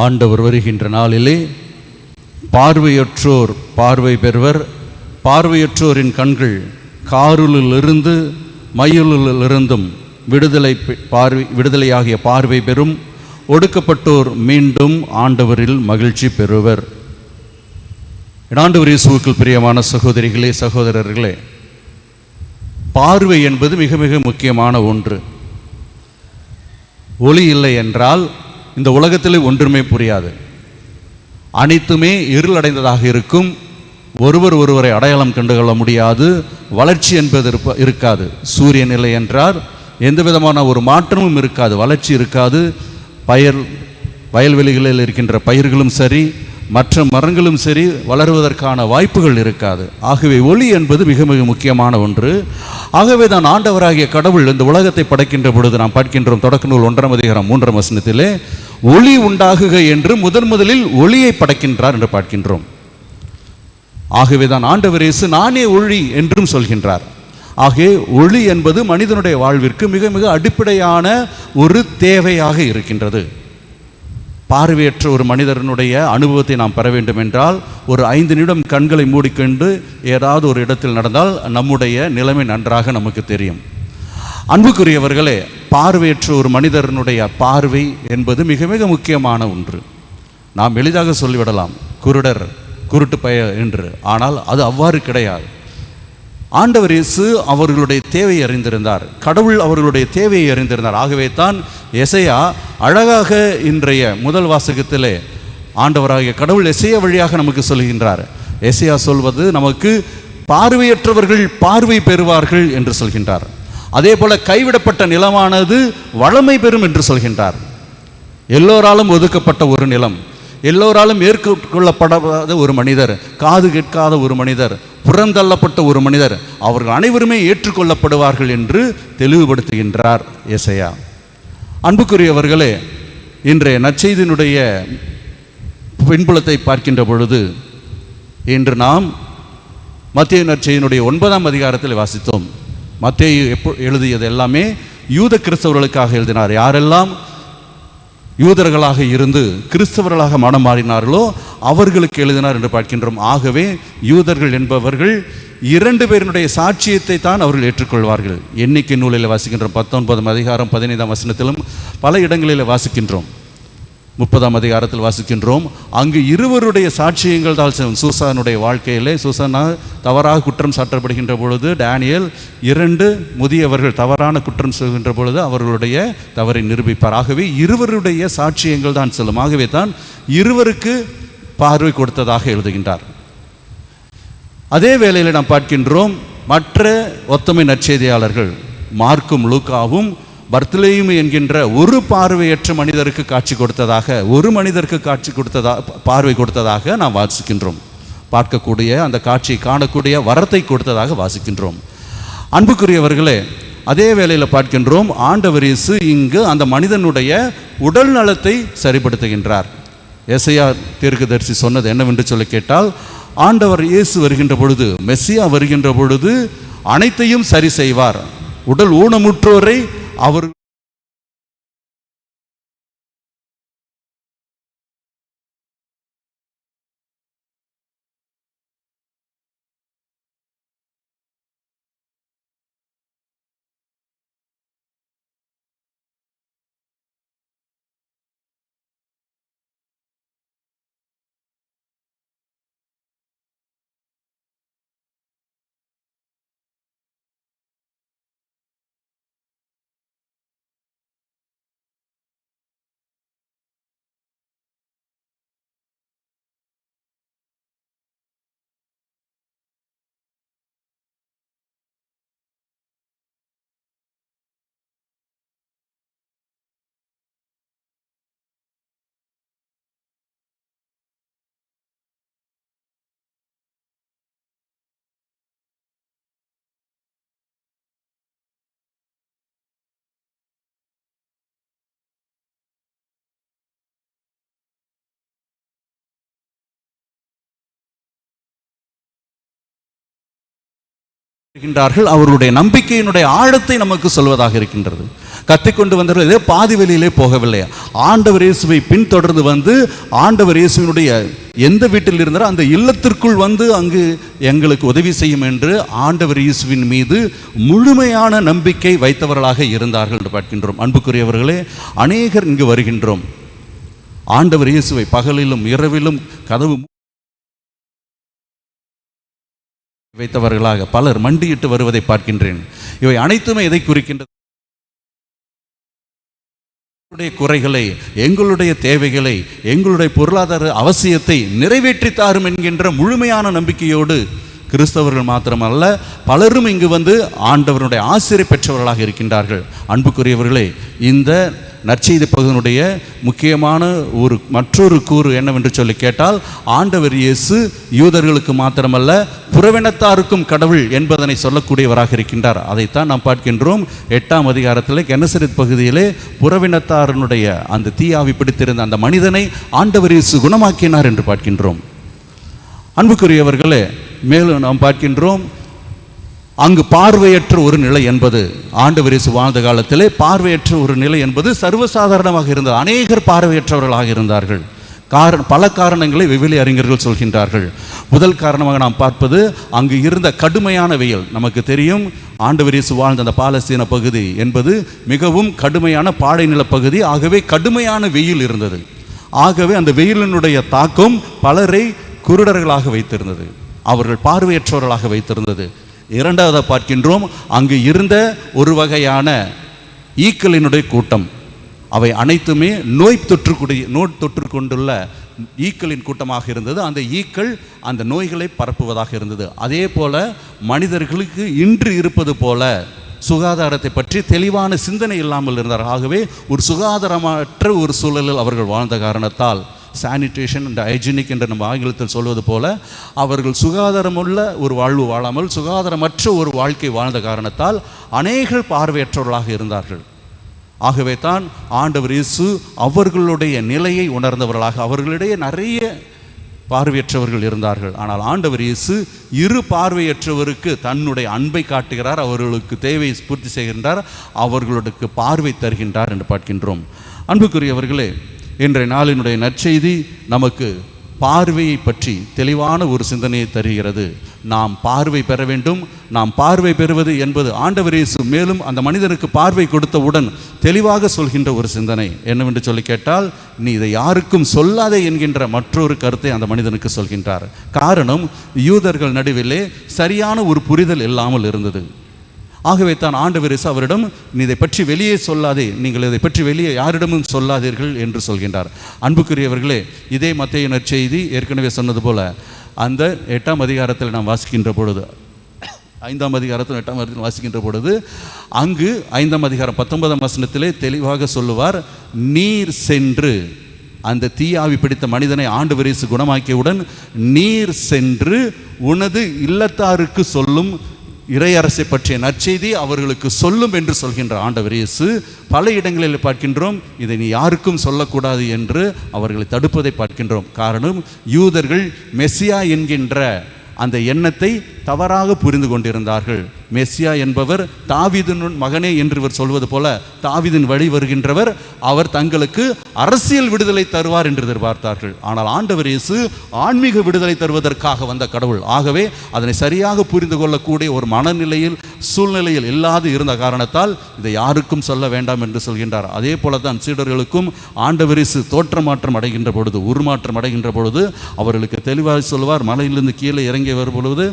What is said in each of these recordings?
ஆண்டவர் வருகின்ற நாளிலே பார்வையற்றோர் பார்வை பெறுவர், பார்வையற்றோரின் கண்கள் காருளிலிருந்து மயிலிலிருந்தும் விடுதலையாகிய பார்வை பெறும், ஒடுக்கப்பட்டோர் மீண்டும் ஆண்டவரில் மகிழ்ச்சி பெறுவர். ஆண்டவர் இயேசுவுக்குள் பிரியமான சகோதரிகளே, சகோதரர்களே, பார்வை என்பது மிக மிக முக்கியமான ஒன்று. ஒளி இல்லை என்றால் இந்த உலகத்திலே ஒன்றுமே புரியாது. அனைத்துமே இருளடைந்ததாக இருக்கும். ஒருவரை அடையாளம் கண்டுகொள்ள முடியாது. வளர்ச்சி என்பது இருக்காது. சூரியன் இல்லை என்றால் எந்த விதமான ஒரு மாற்றமும் இருக்காது, வளர்ச்சி இருக்காது. வயல்வெளிகளில் இருக்கின்ற பயிர்களும் சரி, மற்ற மரங்களும் சரி வளருவதற்கான வாய்ப்புகள் இருக்காது. ஆகவே ஒளி என்பது மிக மிக முக்கியமான ஒன்று. ஆகவே தான் ஆண்டவராகிய கடவுள் இந்த உலகத்தை படைக்கின்ற பொழுது நாம் பார்க்கின்றோம். தொடக்க நூல் 1:3 ஒளி உண்டாகுக என்று முதலில் ஒளியை படைக்கின்றார் என்று பார்க்கின்றோம். ஆகவே தான் ஆண்டவர் இயேசு நானே ஒளி என்றும் சொல்கின்றார். ஆகவே ஒளி என்பது மனிதனுடைய வாழ்விற்கு மிக மிக அடிப்படையான ஒரு தேவையாக இருக்கின்றது. பார்வையற்ற ஒரு மனிதனுடைய அனுபவத்தை நாம் பெற வேண்டும் என்றால் ஒரு 5 நிமிடம் கண்களை மூடிக்கொண்டு ஏதாவது ஒரு இடத்தில் நடந்தால் நம்முடைய நிலைமை நன்றாக நமக்கு தெரியும். அன்புக்குரியவர்களே, பார்வையற்ற ஒரு மனிதனுடைய பார்வை என்பது மிக மிக முக்கியமான ஒன்று. நாம் எளிதாக சொல்லிவிடலாம் குருடர், குருட்டு பய என்று. ஆனால் அது அவ்வாறு கிடையாது. ஆண்டவர் இயேசு அவர்களுடைய தேவையை அறிந்திருந்தார். கடவுள் அவர்களுடைய தேவையை அறிந்திருந்தார். ஆகவே தான் எசையா அழகாக இன்றைய முதல் வாசகத்திலே ஆண்டவராகிய கடவுள் எசையா வழியாக நமக்கு சொல்கின்றார். எசையா சொல்வது நமக்கு பார்வையற்றவர்கள் பார்வை பெறுவார்கள் என்று சொல்கின்றார். அதே போல கைவிடப்பட்ட நிலமானது வளமை பெறும் என்று சொல்கின்றார். எல்லோராலும் ஒதுக்கப்பட்ட ஒரு நிலம், எல்லோராலும் ஏற்றுக்கொள்ளப்படாத ஒரு மனிதர், காது கேட்காத ஒரு மனிதர், புறந்தள்ளப்பட்ட ஒரு மனிதர், அவர்கள் அனைவருமே ஏற்றுக்கொள்ளப்படுவார்கள் என்று தெளிவுபடுத்துகின்றார் எசையா. அன்புக்குரியவர்களே, இன்றைய நற்செய்தியினுடைய பின்புலத்தை பார்க்கின்ற பொழுது இன்று நாம் மத்தேயு நற்செய்தியினுடைய 9ஆம் அதிகாரத்தில் வாசித்தோம். மத்தேயு எழுதியது எல்லாமே யூத கிறிஸ்தவர்களுக்காக எழுதினார். யாரெல்லாம் யூதர்களாக இருந்து கிறிஸ்தவர்களாக மனம் மாறினார்களோ அவர்களுக்கு எழுதினார் என்று பார்க்கின்றோம். ஆகவே யூதர்கள் என்பவர்கள் 2 பேருடைய சாட்சியத்தை தான் அவர்கள் ஏற்றுக்கொள்வார்கள். எண்ணிக்கை நூலில் வாசிக்கின்றோம். 19ஆம் அதிகாரம் 15ஆம் வசனத்திலும் பல இடங்களில் வாசிக்கின்றோம். 30ஆம் அதிகாரத்தில் வாசிக்கின்றோம். அங்கு 2 சாட்சியங்கள் தான். சூசானுடைய வாழ்க்கையிலே சூசானா தவறாக குற்றம் சாட்டப்படுகின்ற பொழுது டேனியல் 2 முதியவர்கள் தவறான குற்றம் சொல்கின்ற பொழுது அவர்களுடைய தவறை நிரூபிப்பார். ஆகவே 2 சாட்சியங்கள் தான் செல்லும். ஆகவே தான் 2 பார்வை கொடுத்ததாக எழுதுகின்றார். அதே வேளையில் நாம் பார்க்கின்றோம் மற்ற ஒத்தமை நற்செய்தியாளர்கள் மார்க்கும் லூக்காவும் பர்த்தலேயும் என்கின்ற ஒரு பார்வையற்ற மனிதருக்கு காட்சி கொடுத்ததாக, ஒரு மனிதருக்கு காட்சி கொடுத்ததாக, பார்வை கொடுத்ததாக நாம் வாசிக்கின்றோம். பார்க்கக்கூடிய அந்த காட்சியை காணக்கூடிய வரத்தை கொடுத்ததாக வாசிக்கின்றோம். அன்புக்குரியவர்களே, அதே வேளையில் பார்க்கின்றோம் ஆண்டவர் இயேசு இங்கு அந்த மனிதனுடைய உடல் நலத்தை சரிப்படுத்துகின்றார். எசையா தீர்க்கதரிசி சொன்னது என்னவென்று சொல்லி கேட்டால், ஆண்டவர் இயேசு வருகின்ற பொழுது, மெஸ்ஸியா வருகின்ற பொழுது அனைத்தையும் சரி செய்வார். உடல் ஊனமுற்றோரை அவர் அவர்களுடைய நம்பிக்கையினுடைய ஆழத்தை நமக்கு சொல்வதாக இருக்கின்றது. கத்திக்கொண்டு வந்தவர்கள் இதே பாதி வெளியிலே போகவில்லை. ஆண்டவர் இயேசுவை பின்தொடர்ந்து வந்து ஆண்டவர் இயேசுவினுடைய எந்த வீட்டில் இருந்தாரோ அந்த இல்லத்திற்குள் வந்து அங்கு எங்களுக்கு உதவி செய்யும் என்று ஆண்டவர் இயேசுவின் மீது முழுமையான நம்பிக்கை வைத்தவர்களாக இருந்தார்கள் என்று பார்க்கின்றோம். அன்புக்குரியவர்களே, அநேகர் இங்கு வருகின்றோம். ஆண்டவர் இயேசுவை பகலிலும் இரவிலும் கதவு வைத்தவர்களாக பலர் மண்டியிட்டு வருவதை பார்க்கின்றேன். இவை அனைத்துமே எதை குறிக்கின்றது? எங்களுடைய குறைகளை, எங்களுடைய தேவைகளை, எங்களுடைய பொருளாதார அவசியத்தை நிறைவேற்றி தாரும் என்கின்ற முழுமையான நம்பிக்கையோடு கிறிஸ்தவர்கள் மாத்திரமல்ல, பலரும் இங்கு வந்து ஆண்டவருடைய ஆசிரியை பெற்றவர்களாக இருக்கின்றார்கள். அன்புக்குரியவர்களே, இந்த நற்செய்தி பகுதியினுடைய முக்கியமான மற்றொரு கூறு என்னவென்று சொல்லி கேட்டால், ஆண்டவர் இயேசு யூதர்களுக்கு மாத்திரமல்ல புறவினத்தாருக்கும் கடவுள் என்பதனை சொல்லக்கூடியவராக இருக்கின்றார். அதைத்தான் நாம் பார்க்கின்றோம் 8ஆம் அதிகாரத்தில் கெனசரேத் பகுதியிலே புறவினத்தாரனுடைய அந்த தீயாவி பிடித்திருந்த அந்த மனிதனை ஆண்டவர் இயேசு குணமாக்கினார் என்று பார்க்கின்றோம். அன்புக்குரியவர்களே, மேலும் நாம் பார்க்கின்றோம் அங்கு பார்வையற்ற ஒரு நிலை என்பது, ஆண்டவர் இயேசு வாழ்ந்த காலத்திலே பார்வையற்ற ஒரு நிலை என்பது சர்வசாதாரணமாக இருந்தது. அநேகர் பார்வையற்றவர்களாக இருந்தார்கள். பல காரணங்களை வெவ்வேறு அறிஞர்கள் சொல்கின்றார்கள். முதல் காரணமாக நாம் பார்ப்பது அங்கு இருந்த கடுமையான வெயில். நமக்கு தெரியும், ஆண்டவர் இயேசு வாழ்ந்த அந்த பாலஸ்தீன பகுதி என்பது மிகவும் கடுமையான பாலை நில பகுதி. ஆகவே கடுமையான வெயில் இருந்தது. ஆகவே அந்த வெயிலினுடைய தாக்கம் பலரை குருடர்களாக வைத்திருந்தது, அவர்கள் பார்வையற்றவர்களாக வைத்திருந்தது. இரண்டாவது பார்க்கின்றோம், அங்கு இருந்த ஒரு வகையான ஈக்களினுடைய கூட்டம். அவை அனைத்துமே நோய் தொற்று கொண்டுள்ள ஈக்களின் கூட்டமாக இருந்தது. அந்த ஈக்கள் அந்த நோய்களை பரப்புவதாக இருந்தது. அதே போல மனிதர்களுக்கு இன்று இருப்பது போல சுகாதாரத்தை பற்றி தெளிவான சிந்தனை இல்லாமல் இருந்தார். ஆகவே ஒரு சுகாதாரமற்ற ஒரு சூழலில் அவர்கள் வாழ்ந்த காரணத்தால், சானிடேஷன் அண்ட் ஹைஜீனிக் என்று நம்ம ஆங்கிலத்தில் சொல்வது போல, அவர்கள் சுகாதாரமுள்ள ஒரு வாழ்வு வாழாமல் சுகாதாரமற்ற ஒரு வாழ்க்கை வாழ்ந்த காரணத்தால் அநேகர் பார்வையற்றவர்களாக இருந்தார்கள். ஆகவே தான் ஆண்டவர் இயேசு அவர்களுடைய நிலையை உணர்ந்தவர்களாக, அவர்களிடையே நிறைய பார்வையற்றவர்கள் இருந்தார்கள். ஆனால் ஆண்டவர் இயேசு இரு பார்வையற்றவருக்கு தன்னுடைய அன்பை காட்டுகிறார், அவர்களுக்கு தேவையை பூர்த்தி செய்கின்றார், அவர்களுக்கு பார்வை தருகின்றார் என்று பார்க்கின்றோம். அன்புக்குரியவர்களே, இன்றைய நாளினுடைய நற்செய்தி நமக்கு பார்வையை பற்றி தெளிவான ஒரு சிந்தனையை தருகிறது. நாம் பார்வை பெற வேண்டும். நாம் பார்வை பெறுவது என்பது ஆண்டவர் இயேசு மேலும் அந்த மனிதனுக்கு பார்வை கொடுத்தவுடன் தெளிவாக சொல்கின்ற ஒரு சிந்தனை என்னவென்று சொல்லி கேட்டால், நீ இதை யாருக்கும் சொல்லாதே என்கின்ற மற்றொரு கருத்தை அந்த மனிதனுக்கு சொல்கின்றார். காரணம், யூதர்கள் நடுவிலே சரியான ஒரு புரிதல் இல்லாமல் இருந்தது. ஆகவே தான் ஆண்டவர் இயேசு அவரிடம், நீ இதை பற்றி வெளியே சொல்லாதே, நீங்கள் இதை பற்றி வெளியே யாரிடமும் சொல்லாதீர்கள் என்று சொல்கின்றார். அன்புக்குரியவர்களே, இதே மத்தேயு நற்செய்தி ஏற்கனவே சொன்னது போல அந்த 8ஆம் அதிகாரத்தில் நாம் வாசிக்கின்ற பொழுது, 5ஆம் அதிகாரத்தில் 8ஆம் அதிகாரத்தில் வாசிக்கின்ற பொழுது அங்கு 5ஆம் அதிகாரம் 19ஆம் வசனத்திலே தெளிவாக சொல்லுவார், நீர் சென்று அந்த தீயாவி பிடித்த மனிதனை ஆண்டவர் இயேசு குணமாக்கியவுடன், நீர் சென்று உனது இல்லத்தாருக்கு சொல்லும் இறையரசை பற்றிய நற்செய்தி அவர்களுக்கு சொல்லும் என்று சொல்கின்ற ஆண்டவர் இயேசு பல இடங்களில் பார்க்கின்றோம், இதை நீ யாருக்கும் சொல்லக்கூடாது என்று அவர்களை தடுப்பதை பார்க்கின்றோம். காரணம், யூதர்கள் மெசியா என்கின்ற அந்த எண்ணத்தை தவறாக புரிந்து கொண்டிருந்தார்கள். மெசியா என்பவர் தாவீதின் மகனே என்று இவர் சொல்வது போல தாவீதின் வழி வருகின்றவர், அவர் தங்களுக்கு அரசியல் விடுதலை தருவார் என்று எதிர்பார்த்தார்கள். ஆனால் ஆண்டவர் இயேசு ஆன்மீக விடுதலை தருவதற்காக வந்த கடவுள். ஆகவே அதனை சரியாக புரிந்து கொள்ளக்கூடிய ஒரு மனநிலையில் சூழ்நிலையில் இல்லாது இருந்த காரணத்தால் இதை யாருக்கும் சொல்ல வேண்டாம் என்று சொல்கின்றார். அதே போல தான் சீடர்களுக்கும் ஆண்டவர் இயேசு தோற்றமாற்றம் அடைகின்ற பொழுது, உருமாற்றம் அடைகின்ற பொழுது அவர்களுக்கு தெளிவாக சொல்வார், மலையிலிருந்து கீழே இறங்கி வரும் பொழுது,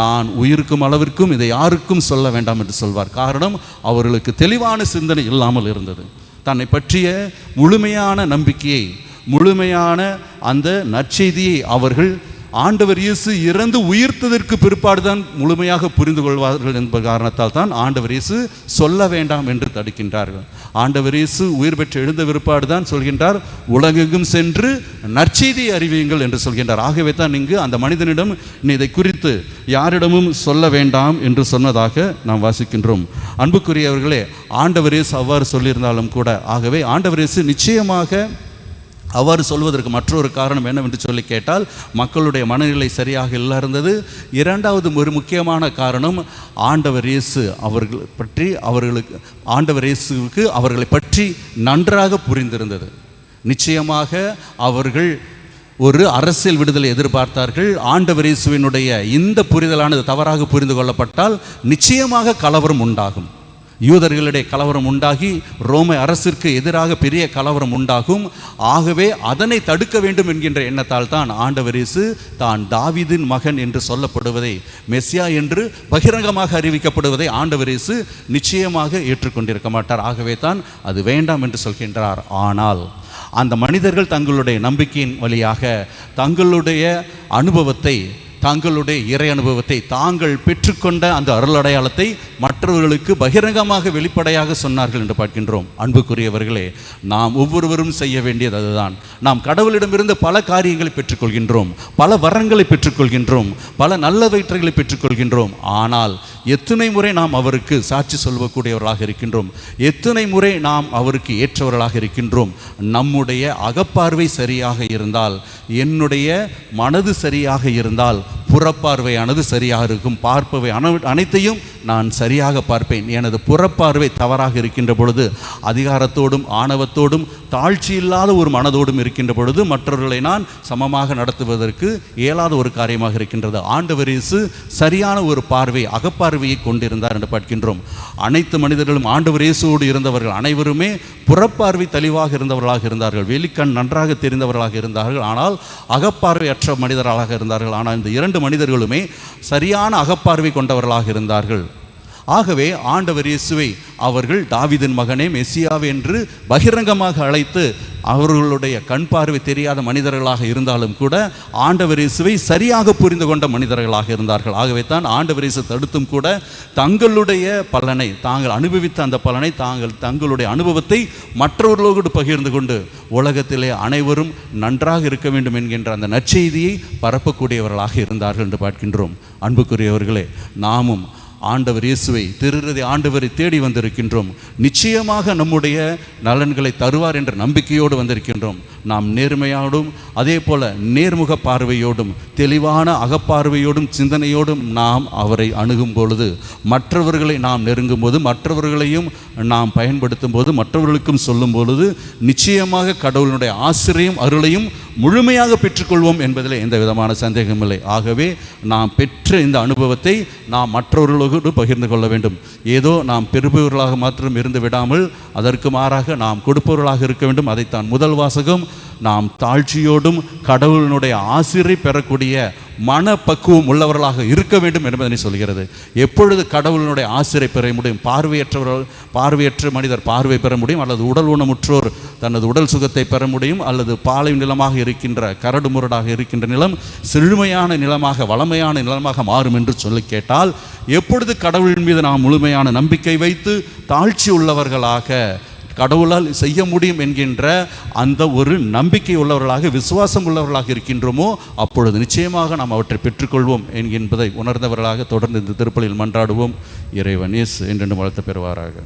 நான் உயிருக்கும் அளவிற்கும் இதை யாருக்கும் சொல்ல வேண்டாம் என்று சொல்வார். காரணம், அவர்களுக்கு தெளிவான சிந்தனை இல்லாமல் இருந்தது. தன்னை பற்றிய முழுமையான நம்பிக்கையை, முழுமையான அந்த நற்செய்தியை அவர்கள் ஆண்டவர் இயேசு இறந்து உயிர்த்ததற்கு பிற்பாடுதான் முழுமையாக புரிந்து கொள்வார்கள் என்ப காரணத்தால் தான் ஆண்டவர் இயேசு சொல்ல வேண்டாம் என்று தடுக்கின்றார்கள். ஆண்டவர் இயேசு உயிர் பெற்று எழுந்த பிற்பாடு தான் சொல்கின்றார், உலகெங்கும் சென்று நற்செய்தியை அறிவியுங்கள் என்று சொல்கின்றார். ஆகவே தான் இங்கு அந்த மனிதனிடம் நீ இதை குறித்து யாரிடமும் சொல்ல வேண்டாம் என்று சொன்னதாக நாம் வாசிக்கின்றோம். அன்புக்குரியவர்களே, ஆண்டவர் இயேசு அவ்வாறு சொல்லியிருந்தாலும் கூட, ஆகவே ஆண்டவர் இயேசு நிச்சயமாக அவர் சொல்வதற்கு மற்றொரு காரணம் என்னவென்று சொல்லி கேட்டால், மக்களுடைய மனநிலை சரியாக இல்லை இருந்தது. இரண்டாவது ஒரு முக்கியமான காரணம், ஆண்டவர் இயேசு ஆண்டவர் இயேசுவுக்கு அவர்களை பற்றி நன்றாக புரிந்திருந்தது. நிச்சயமாக அவர்கள் ஒரு அரசியல் விடுதலை எதிர்பார்த்தார்கள். ஆண்டவர் இயேசுவினுடைய இந்த புரிதலானது தவறாக புரிந்து கொள்ளப்பட்டால் நிச்சயமாக கலவரம் உண்டாகும். யூதர்களிடையே கலவரம் உண்டாகி ரோம அரசிற்கு எதிராக பெரிய கலவரம் உண்டாகும். ஆகவே அதனை தடுக்க வேண்டும் என்கின்ற எண்ணத்தால் தான் ஆண்டவர் இயேசு தான் தாவீதின் மகன் என்று சொல்லப்படுவதை, மெசியா என்று பகிரங்கமாக அறிவிக்கப்படுவதை ஆண்டவர் இயேசு நிச்சயமாக ஏற்றுக்கொண்டிருக்க மாட்டார். ஆகவே தான் அது வேண்டாம் என்று சொல்கின்றார். ஆனால் அந்த மனிதர்கள் தங்களுடைய நம்பிக்கையின் வழியாக தங்களுடைய அனுபவத்தை, தங்களுடைய இறை அனுபவத்தை, தாங்கள் பெற்றுக்கொண்ட அந்த அருள் அடையாளத்தை மற்றவர்களுக்கு பகிரங்கமாக வெளிப்படையாக சொன்னார்கள் என்று பார்க்கின்றோம். அன்புக்குரியவர்களே, நாம் ஒவ்வொருவரும் செய்ய வேண்டியது அதுதான். நாம் கடவுளிடமிருந்து பல காரியங்களை பெற்றுக்கொள்கின்றோம், பல வரங்களை பெற்றுக்கொள்கின்றோம், பல நல்லவற்றைகளை பெற்றுக்கொள்கின்றோம். ஆனால் எத்தனை முறை நாம் அவருக்கு சாட்சி சொல்லக்கூடியவர்களாக இருக்கின்றோம்? எத்தனை முறை நாம் அவருக்கு ஏற்றவர்களாக இருக்கின்றோம்? நம்முடைய அகப்பார்வை சரியாக இருந்தால், என்னுடைய மனது சரியாக இருந்தால், புறப்பார்வையானது சரியாக இருக்கும். பார்ப்பவை அனைத்தையும் நான் சரியாக பார்ப்பேன். எனது புறப்பார்வை தவறாக இருக்கின்ற பொழுது, அதிகாரத்தோடும் ஆணவத்தோடும் தாழ்ச்சி இல்லாத ஒரு மனதோடும் இருக்கின்ற பொழுது, மற்றவர்களை நான் சமமாக நடத்துவதற்கு இயலாத ஒரு காரியமாக இருக்கின்றது. ஆண்டவர் இயேசு சரியான ஒரு பார்வை, அகப்பார்வையை கொண்டிருந்தார் என்று பார்க்கின்றோம். அனைத்து மனிதர்களும் ஆண்டவர் இயேசுவோடு இருந்தவர்கள் அனைவருமே புறப்பார்வை தெளிவாக இருந்தவர்களாக இருந்தார்கள், வெளிக்கண் நன்றாக தெரிந்தவர்களாக இருந்தார்கள். ஆனால் அகப்பார்வை அற்ற மனிதர்களாக இருந்தார்கள். ஆனால் இந்த இரண்டு மனிதர்களுமே சரியான அகப்பார்வை கொண்டவர்களாக இருந்தார்கள். ஆகவே ஆண்டவர் இயேசுவை அவர்கள் தாவீதின் மகனே, மெசியாவே என்று பகிரங்கமாக அழைத்து, அவர்களுடைய கண் பார்வை தெரியாத மனிதர்களாக இருந்தாலும் கூட ஆண்டவர் இயேசுவை சரியாக புரிந்து கொண்ட மனிதர்களாக இருந்தார்கள். ஆகவே தான் ஆண்டவர் இயேசு தடுத்தும் கூட தங்களுடைய பலனை, தாங்கள் அனுபவித்த அந்த பலனை, தங்களுடைய அனுபவத்தை மற்றவர்களோடு பகிர்ந்து கொண்டு உலகத்திலே அனைவரும் நன்றாக இருக்க வேண்டும் என்கின்ற அந்த நற்செய்தியை பரப்பக்கூடியவர்களாக இருந்தார்கள் என்று பார்க்கின்றோம். அன்புக்குரியவர்களே, நாமும் ஆண்டவர் இயேசுவை, திருஇறை ஆண்டவரை தேடி வந்திருக்கின்றோம். நிச்சயமாக நம்முடைய நலன்களை தருவார் என்ற நம்பிக்கையோடு வந்திருக்கின்றோம். நாம் நேர்மையோடும் அதே போல நேர்முக பார்வையோடும் தெளிவான அகப்பார்வையோடும் சிந்தனையோடும் நாம் அவரை அணுகும் பொழுது, மற்றவர்களை நாம் நெருங்கும் போது, மற்றவர்களையும் நாம் பயன்படுத்தும் போது, மற்றவர்களுக்கும் சொல்லும் பொழுது நிச்சயமாக கடவுளுடைய ஆசிரியம் அருளையும் முழுமையாக பெற்றுக்கொள்வோம் என்பதில் எந்த விதமான சந்தேகமில்லை. ஆகவே நாம் பெற்ற இந்த அனுபவத்தை நாம் மற்றவர்களோடு பகிர்ந்து கொள்ள வேண்டும். ஏதோ நாம் பெறுபவர்களாக மாத்திரம் இருந்து விடாமல் அதற்கு மாறாக நாம் கொடுப்பவர்களாக இருக்க வேண்டும். அதைத்தான் முதல் வாசகம் நாம் தாழ்ச்சியோடும் கடவுளினுடைய ஆசிரை பெறக்கூடிய மனப்பக்குவம் உள்ளவர்களாக இருக்க வேண்டும் என்பதனை சொல்கிறது. எப்பொழுது கடவுளினுடைய ஆசிரை பெற முடியும்? பார்வையற்ற மனிதர் பார்வை பெற முடியும், அல்லது உடல் ஊனமுற்றோர் தனது உடல் சுகத்தை பெற முடியும், அல்லது பாலை நிலமாக இருக்கின்ற கரடு முரடாக இருக்கின்ற நிலம் செழுமையான நிலமாக, வளமையான நிலமாக மாறும் என்று சொல்லி கேட்டால், எப்பொழுது கடவுளின் மீது நாம் முழுமையான நம்பிக்கை வைத்து தாழ்ச்சி உள்ளவர்களாக, கடவுளால் செய்ய முடியும் என்கின்ற அந்த ஒரு நம்பிக்கை உள்ளவர்களாக, விசுவாசம் உள்ளவர்களாக இருக்கின்றோமோ, அப்பொழுது நிச்சயமாக நாம் அவற்றை பெற்றுக்கொள்வோம் என்பதை உணர்ந்தவர்களாக தொடர்ந்து இந்த திருப்பலியில் மன்றாடுவோம். இறைவன் இயேசு என்றென்று வாழ்த்து பெறுவாராக.